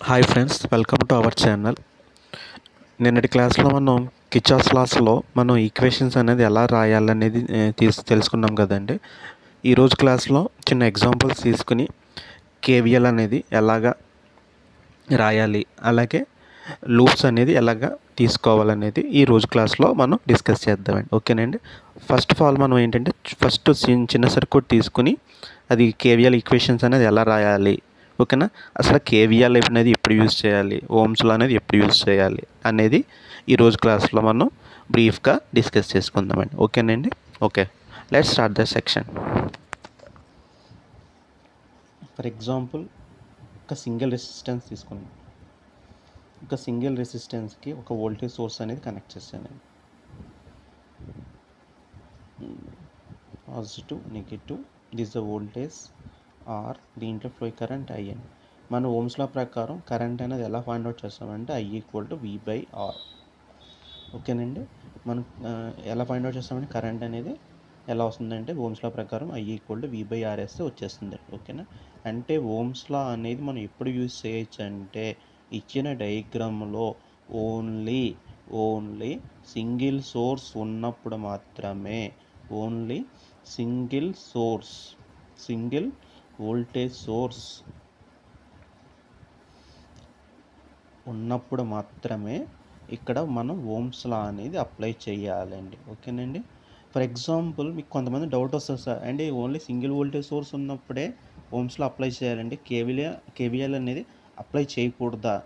Hi friends, welcome to our channel. నిన్నటి క్లాస్లో మనం కిర్చాఫ్ లాస్లో మనం ఈక్వేషన్స్ అనేది ఎలా రాయాలనేది తెలుసుకున్నాం కదండి. ఈరోజు క్లాస్లో చిన్న ఎగ్జాంపుల్స్ తీసుకుని కేవీఎల్ అనేది ఎలాగా రాయాలి, అలాగే లూప్స్ అనేది ఎలాగా తీసుకోవాలనేది ఈరోజు క్లాస్లో మనం డిస్కస్ చేద్దామండి. ఓకేనండి. ఫస్ట్ ఆఫ్ ఆల్ మనం ఏంటంటే చిన్న సర్క్యూట్ తీసుకుని అది కేవీఎల్ ఈక్వేషన్స్ అనేది ఎలా రాయాలి, ఓకేనా, అసలు కేవీఎల్ అనేది ఎప్పుడు యూజ్ చేయాలి, ఓమ్స్ లా అనేది ఎప్పుడు యూజ్ చేయాలి అనేది ఈరోజు క్లాస్లో మనం బ్రీఫ్గా డిస్కస్ చేసుకుందామండి. ఓకేనండి. Okay, let's start the section. For example, ఒక సింగిల్ రెసిస్టెన్స్ తీసుకున్నాం. ఒక సింగిల్ రెసిస్టెన్స్కి ఒక వోల్టేజ్ సోర్స్ అనేది కనెక్ట్ చేశాను. Positive, negative, this the voltage R, దీంట్లో ఫ్లో కరెంట్ ఐఎన్. మన ఓమ్స్ లా ప్రకారం కరెంట్ అనేది ఎలా ఫైండ్ అవుట్ చేస్తామంటే I = V/R. ఓకేనండి. మనం ఎలా ఫైండ్ అవుట్ చేస్తామంటే కరెంట్ అనేది ఎలా వస్తుందంటే ఓమ్స్ లా ప్రకారం I = V/R వేస్తే వచ్చేస్తుంది. ఓకేనా. అంటే ఓమ్స్ లా అనేది మనం ఎప్పుడు యూజ్ చేయొచ్చు అంటే ఇచ్చిన డయాగ్రామ్లో ఓన్లీ సింగిల్ సోర్స్ ఉన్నప్పుడు మాత్రమే, ఓన్లీ సింగిల్ వోల్టేజ్ సోర్స్ ఉన్నప్పుడు మాత్రమే ఇక్కడ మనం ఓమ్స్ లా అనేది అప్లై చేయాలండి. ఓకేనండి. ఫర్ ఎగ్జాంపుల్, మీకు కొంతమంది డౌట్ వస్తుంది, సార్ అంటే ఓన్లీ సింగిల్ వోల్టేజ్ సోర్స్ ఉన్నప్పుడే ఓమ్స్ లా అప్లై చేయాలండి, కేవీఎల్ అనేది అప్లై చేయకూడదా?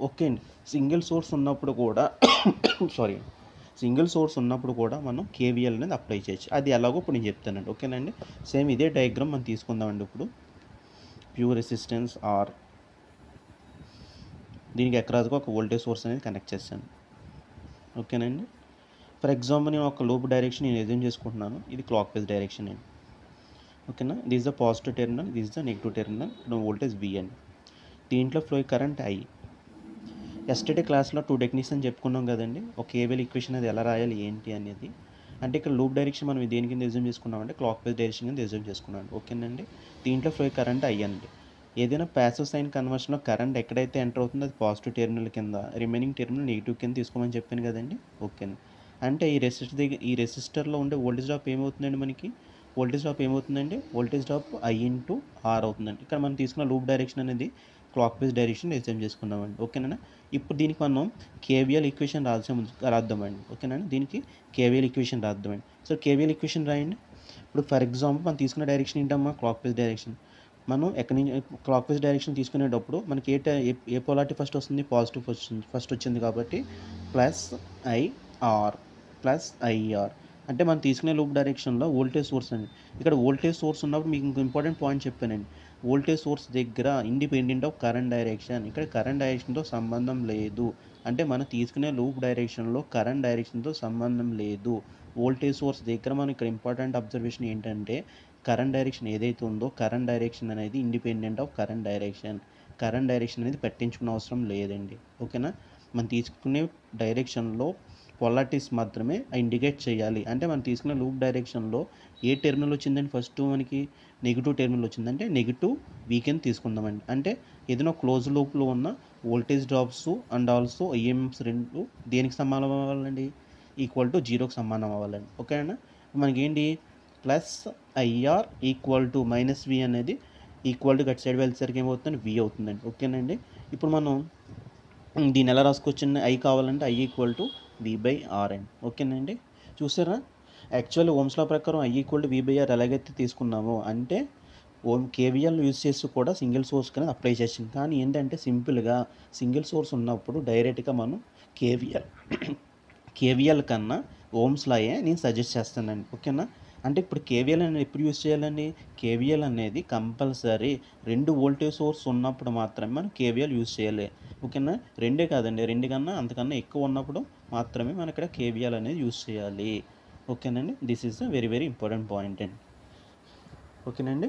ఓకే అండి. సింగిల్ సోర్స్ ఉన్నప్పుడు కూడా మనం కేవీఎల్ అనేది అప్లై చేయొచ్చు. అది ఎలాగో ఇప్పుడు నేను చెప్తానండి. ఓకేనండి. సేమ్ ఇదే డయాగ్రామ్ మనం తీసుకుందామండి. ఇప్పుడు ప్యూర్ రెసిస్టెన్స్ ఆర్, దీనికి అక్రాస్గా ఒక వోల్టేజ్ సోర్స్ అనేది కనెక్ట్ చేశాను. ఓకేనండి. ఫర్ ఎగ్జాంపుల్, నేను ఒక లూప్ డైరెక్షన్ నేను ఎజ్యూమ్ చేసుకుంటున్నాను. ఇది క్లాక్ వైజ్ డైరెక్షన్ అండి. ఓకేనా. This the positive terminal, this the negative terminal. ఇప్పుడు వోల్టేజ్ V అండి. దీంట్లో ఫ్లో కరెంట్ I. ఎస్టర్డే క్లాస్లో 2 డెఫినిషన్ చెప్పుకున్నాం కదండి, ఒక కేవీఎల్ ఈక్వేషన్ అది ఎలా రాయాలి ఏంటి అనేది. అంటే ఇక్కడ లూప్ డైరెక్షన్ మనం దేని కింద ఎజ్యూమ్ చేసుకున్నామంటే క్లాక్ వైజ్ డైరెక్షన్ కింద ఎజ్యూమ్ చేసుకున్నాం. ఓకేనండి. దీంట్లో ఫ్లో కరెంట్ I అండి. ఏదైనా ప్యాసివ్ సైన్ కన్వర్షన్లో కరెంట్ ఎక్కడైతే ఎంటర్ అవుతుందో అది పాజిటివ్ టెర్మినల్ కింద, రిమైనింగ్ టెర్మినల్ నెగిటివ్ కింద తీసుకోమని చెప్పాను కదండి. ఓకేనండి. అంటే ఈ రెసిస్టర్లో ఉండే వోల్టేజ్ డ్రాప్ ఏమవుతుందండి, వోల్టేజ్ డ్రాప్ I × R అవుతుందండి. ఇక్కడ మనం తీసుకున్న లూప్ డైరెక్షన్ అనేది క్లాక్ వైజ్ డైరెక్షన్ ఎగ్జామ్ చేసుకున్నామండి. ఓకేనా. ఇప్పుడు దీనికి మనం కేవీఎల్ ఈక్వేషన్ రాద్దామండి. ఓకేనా. దీనికి కేవీఎల్ ఈక్వేషన్ రాద్దామండి. సో కేవీఎల్ ఈక్వేషన్ రాయండి. ఇప్పుడు ఫర్ ఎగ్జాంపుల్, మనం తీసుకున్న డైరెక్షన్ ఏంటమ్మా, క్లాక్ వైజ్ డైరెక్షన్. మనం ఎక్కడి నుంచి క్లాక్ వైజ్ డైరెక్షన్ తీసుకునేటప్పుడు మనకి ఏ పోలారిటీ ఫస్ట్ వస్తుంది, పాజిటివ్ ఫస్ట్ వచ్చింది కాబట్టి +IR. అంటే మనం తీసుకునే లూప్ డైరెక్షన్లో వోల్టేజ్ సోర్స్ అండి. ఇక్కడ వోల్టేజ్ సోర్స్ ఉన్నప్పుడు మీకు ఇంకో ఇంపార్టెంట్ పాయింట్ చెప్పానండి. వోల్టేజ్ సోర్స్ దగ్గర ఇండిపెండెంట్ ఆఫ్ కరెంట్ డైరెక్షన్, ఇక్కడ కరెంట్ డైరెక్షన్తో సంబంధం లేదు. అంటే మనం తీసుకునే లూప్ డైరెక్షన్లో కరెంట్ డైరెక్షన్తో సంబంధం లేదు. వోల్టేజ్ సోర్స్ దగ్గర మనం ఇక్కడ ఇంపార్టెంట్ అబ్జర్వేషన్ ఏంటంటే కరెంట్ డైరెక్షన్ ఏదైతే ఉందో కరెంట్ డైరెక్షన్ అనేది ఇండిపెండెంట్ ఆఫ్ కరెంట్ డైరెక్షన్ అనేది పట్టించుకునే అవసరం లేదండి. ఓకేనా. మనం తీసుకునే డైరెక్షన్లో పొలారిటీస్ మాత్రమే ఇండికేట్ చేయాలి. అంటే మనం తీసుకునే లూప్ డైరెక్షన్లో ఏ టెర్మినల్ వచ్చిందండి, ఫస్ట్ మనకి నెగిటివ్ టెర్మినల్ వచ్చిందంటే నెగిటివ్ వీకెన్ తీసుకుందామండి. అంటే ఏదైనా క్లోజ్ లూప్లో ఉన్న voltage drops and also EMFs రెండు దేనికి సమానం అవ్వాలండి, =0కి సమానం అవ్వాలండి. ఓకేనా. మనకేంటి +IR =-V అనేది గట్ సైడ్ వెళ్ళేసరికి ఏమవుతుందండి, V అవుతుందండి. ఓకేనండి. ఇప్పుడు మనం దీన్ని ఎలా రాసుకోవచ్చండి, I కావాలంటే I = V/R అండి. ఓకేనండి. చూసారా, యాక్చువల్లీ ఓమ్స్ లా ప్రకారం I = V/R ఎలాగైతే తీసుకున్నామో అంటే కేవీఎల్ యూజ్ చేసి కూడా సింగిల్ సోర్స్ అనేది అప్లై చేసింది. కానీ ఏంటంటే సింపుల్గా సింగిల్ సోర్స్ ఉన్నప్పుడు డైరెక్ట్గా మనం కేవీఎల్ కన్నా ఓమ్స్ లాయే నేను సజెస్ట్ చేస్తానండి. ఓకేనా. అంటే ఇప్పుడు కేవీఎల్ అనేది ఎప్పుడు యూజ్ చేయాలండి, కేవీఎల్ అనేది కంపల్సరీ 2 వోల్టేజ్ సోర్స్ ఉన్నప్పుడు మాత్రమే మనం కేవీఎల్ యూజ్ చేయాలి. ఓకేనా. 2 కాదండి, 2 కన్నా అంతకన్నా ఎక్కువ ఉన్నప్పుడు మాత్రమే మనం ఇక్కడ కేవీఎల్ అనేది యూజ్ చేయాలి. ఓకేనండి. This is the very important point అండి. ఓకేనండి.